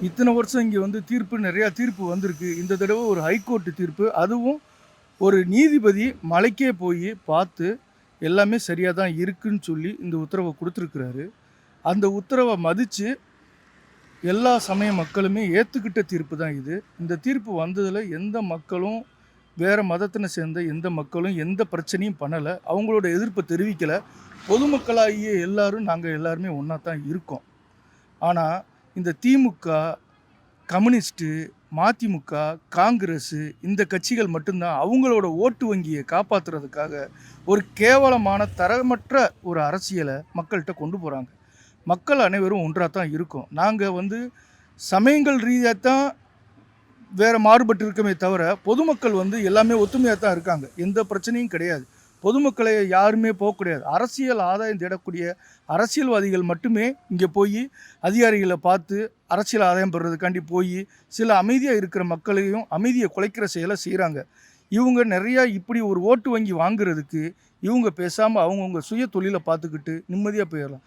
இத்தனை வருஷம் இங்கே வந்து நிறையா தீர்ப்பு வந்திருக்கு. இந்த தடவை ஒரு ஹைகோர்ட்டு தீர்ப்பு. அதுவும் ஒரு நீதிபதி மலைக்கே போய் பார்த்து எல்லாமே சரியாக தான் இருக்குன்னு சொல்லி இந்த உத்தரவை கொடுத்துருக்குறாரு. அந்த உத்தரவை மதித்து எல்லா சமய மக்களுமே ஏற்றுக்கிட்ட தீர்ப்பு தான் இது. இந்த தீர்ப்பு வந்ததில் எந்த மக்களும் வேறு மதத்தினை சேர்ந்த எந்த மக்களும் எந்த பிரச்சனையும் பண்ணலை. அவங்களோட எதிர்ப்பை தெரிவிக்கலை. பொதுமக்களாகிய எல்லாரும் நாங்கள் எல்லாருமே ஒன்றா தான் இருக்கோம். ஆனால் இந்த திமுக, கம்யூனிஸ்ட்டு, மதிமுக, காங்கிரஸு இந்த கட்சிகள் மட்டும்தான் அவங்களோட ஓட்டு வங்கியை காப்பாற்றுறதுக்காக ஒரு கேவலமான தரமற்ற ஒரு அரசியலை மக்கள்கிட்ட கொண்டு போகிறாங்க. மக்கள் அனைவரும் ஒன்றாக தான் இருக்கோம். நாங்கள் வந்து சமயங்கள் ரீதியாக தான் வேறு மாறுபட்டு இருக்கமே தவிர பொதுமக்கள் வந்து எல்லாமே ஒத்துமையாக தான் இருக்காங்க. எந்த பிரச்சனையும் கிடையாது. பொதுமக்களை யாருமே போக கிடையாது. அரசியல் ஆதாயம் தேடக்கூடிய அரசியல்வாதிகள் மட்டுமே இங்கே போய் அதிகாரிகளை பார்த்து அரசியல் ஆதாயம் பெறுறதுக்காண்டி போய் சில அமைதியாக இருக்கிற மக்களையும் அமைதியை குலைக்கிற செயலை செய்கிறாங்க. இவங்க நிறையா இப்படி ஒரு ஓட்டு வங்கி வாங்குறதுக்கு இவங்க பேசாமல் அவங்கவுங்க சுய தொழிலை பார்த்துக்கிட்டு நிம்மதியாக போயிடலாம்.